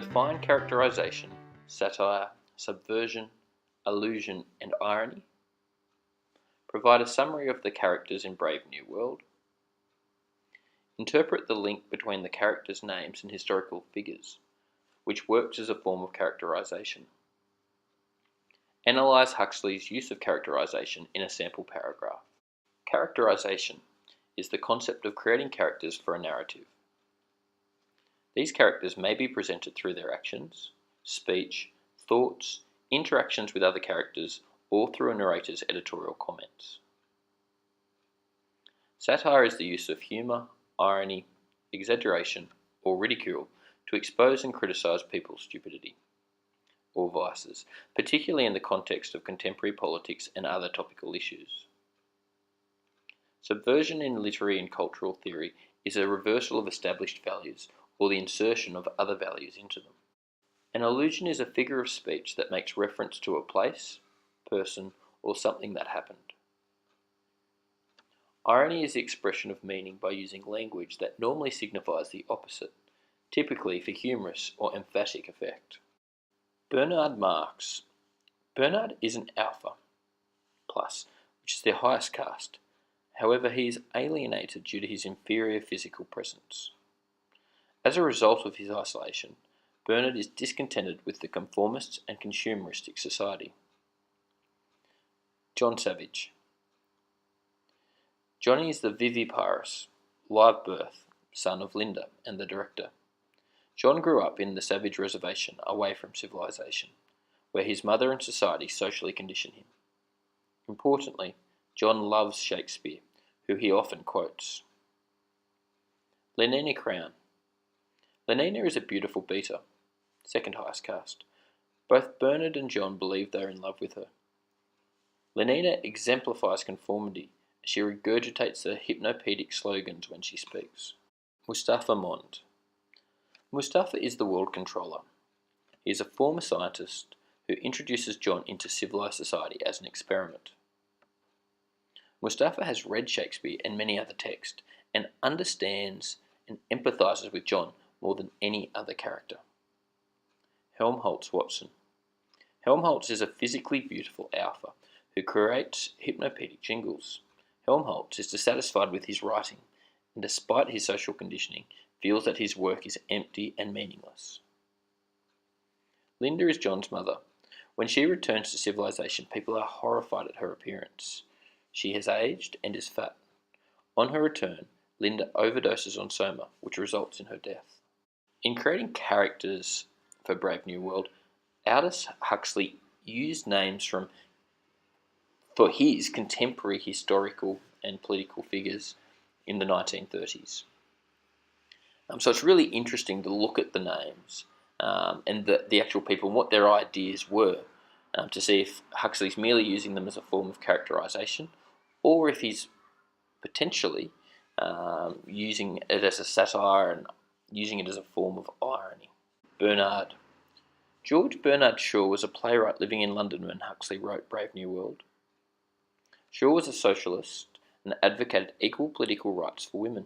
Define characterisation, satire, subversion, allusion and irony. Provide a summary of the characters in Brave New World. Interpret the link between the characters' names and historical figures, which works as a form of characterisation. Analyse Huxley's use of characterisation in a sample paragraph. Characterisation is the concept of creating characters for a narrative. These characters may be presented through their actions, speech, thoughts, interactions with other characters, or through a narrator's editorial comments. Satire is the use of humour, irony, exaggeration, or ridicule to expose and criticise people's stupidity or vices, particularly in the context of contemporary politics and other topical issues. Subversion in literary and cultural theory is a reversal of established values or the insertion of other values into them. An allusion is a figure of speech that makes reference to a place, person, or something that happened. Irony is the expression of meaning by using language that normally signifies the opposite, typically for humorous or emphatic effect. Bernard Marx. Bernard is an alpha plus, which is the highest caste. However, he is alienated due to his inferior physical presence. As a result of his isolation, Bernard is discontented with the conformist and consumeristic society. John Savage. Johnny is the viviparous, live birth, son of Linda and the director. John grew up in the Savage Reservation away from civilization, where his mother and society socially condition him. Importantly, John loves Shakespeare, who he often quotes. Lenina Crown. Lenina is a beautiful beater, second highest caste. Both Bernard and John believe they are in love with her. Lenina exemplifies conformity as she regurgitates the hypnopedic slogans when she speaks. Mustafa Mond. Mustafa is the world controller. He is a former scientist who introduces John into civilized society as an experiment. Mustafa has read Shakespeare and many other texts and understands and empathizes with John more than any other character. Helmholtz Watson. Helmholtz is a physically beautiful alpha who creates hypnopedic jingles. Helmholtz is dissatisfied with his writing and, despite his social conditioning, feels that his work is empty and meaningless. Linda is John's mother. When she returns to civilization, people are horrified at her appearance. She has aged and is fat. On her return, Linda overdoses on soma, which results in her death. In creating characters for Brave New World, Aldous Huxley used names for his contemporary historical and political figures in the 1930s. So it's really interesting to look at the names and the actual people and what their ideas were to see if Huxley's merely using them as a form of characterisation or if he's potentially using it as a satire and using it as a form of irony. Bernard. George Bernard Shaw was a playwright living in London when Huxley wrote Brave New World. Shaw was a socialist and advocated equal political rights for women.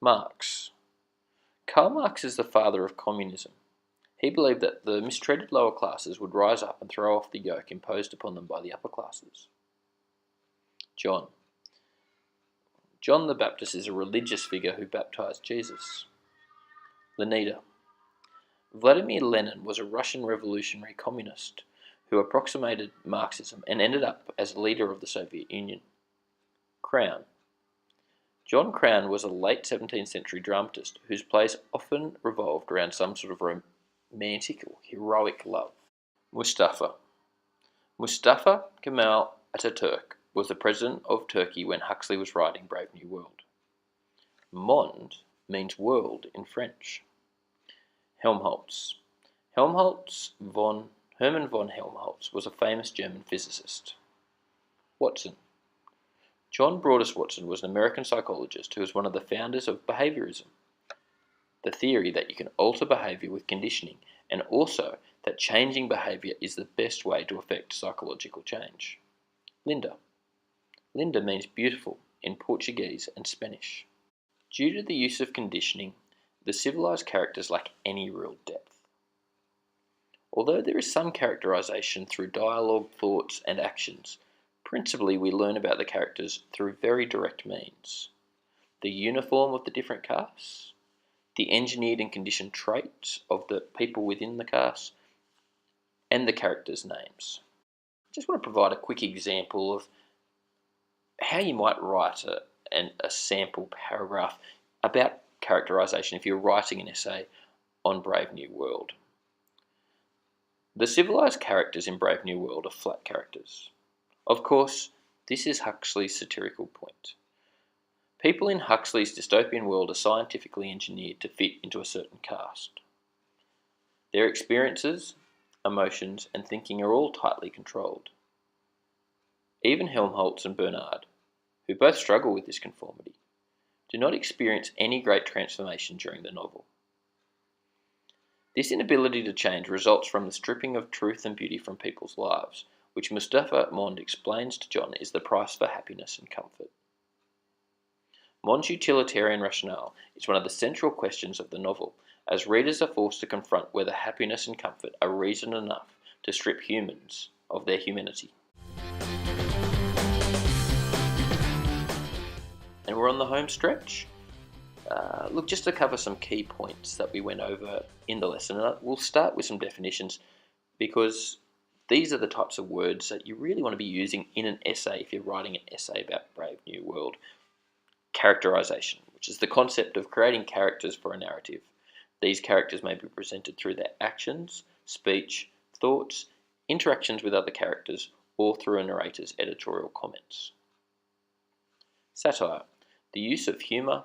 Marx. Karl Marx is the father of communism. He believed that the mistreated lower classes would rise up and throw off the yoke imposed upon them by the upper classes. John. John the Baptist is a religious figure who baptized Jesus. Lenina. Vladimir Lenin was a Russian revolutionary communist who approximated Marxism and ended up as leader of the Soviet Union. Crown. John Crown was a late 17th century dramatist whose plays often revolved around some sort of romantic or heroic love. Mustafa. Mustafa Kemal Ataturk was the president of Turkey when Huxley was writing Brave New World. Monde means world in French. Helmholtz. Hermann von Helmholtz was a famous German physicist. Watson. John Broadus Watson was an American psychologist who was one of the founders of behaviorism, the theory that you can alter behavior with conditioning, and also that changing behavior is the best way to effect psychological change. Linda. Linda means beautiful in Portuguese and Spanish. Due to the use of conditioning The civilized characters lack any real depth. Although there is some characterization through dialogue, thoughts, and actions, principally we learn about the characters through very direct means. The uniform of the different castes, the engineered and conditioned traits of the people within the caste, and the characters' names. I just want to provide a quick example of how you might write a sample paragraph about characterization if you're writing an essay on Brave New World. The civilized characters in Brave New World are flat characters. Of course, this is Huxley's satirical point. People in Huxley's dystopian world are scientifically engineered to fit into a certain caste. Their experiences, emotions, and thinking are all tightly controlled. Even Helmholtz and Bernard, who both struggle with this conformity, do not experience any great transformation during the novel. This inability to change results from the stripping of truth and beauty from people's lives, which Mustafa Mond explains to John is the price for happiness and comfort. Mond's utilitarian rationale is one of the central questions of the novel, as readers are forced to confront whether happiness and comfort are reason enough to strip humans of their humanity. And we're on the home stretch. Look, just to cover some key points that we went over in the lesson, we'll start with some definitions because these are the types of words that you really want to be using in an essay if you're writing an essay about Brave New World. Characterisation, which is the concept of creating characters for a narrative. These characters may be presented through their actions, speech, thoughts, interactions with other characters, or through a narrator's editorial comments. Satire, the use of humour,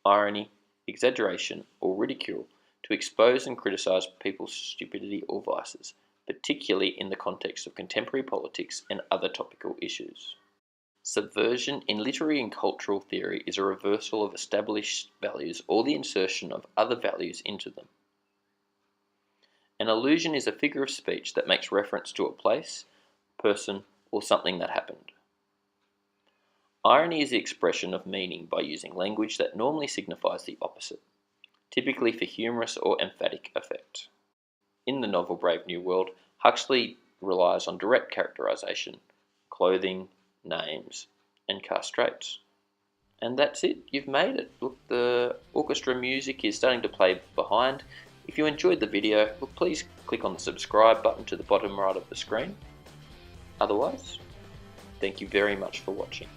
irony, exaggeration, or ridicule to expose and criticise people's stupidity or vices, particularly in the context of contemporary politics and other topical issues. Subversion in literary and cultural theory is a reversal of established values or the insertion of other values into them. An allusion is a figure of speech that makes reference to a place, person, or something that happened. Irony is the expression of meaning by using language that normally signifies the opposite, typically for humorous or emphatic effect. In the novel Brave New World, Huxley relies on direct characterization, clothing, names, and caste traits. And that's it, you've made it. Look, the orchestra music is starting to play behind. If you enjoyed the video, look, please click on the subscribe button to the bottom right of the screen. Otherwise, thank you very much for watching.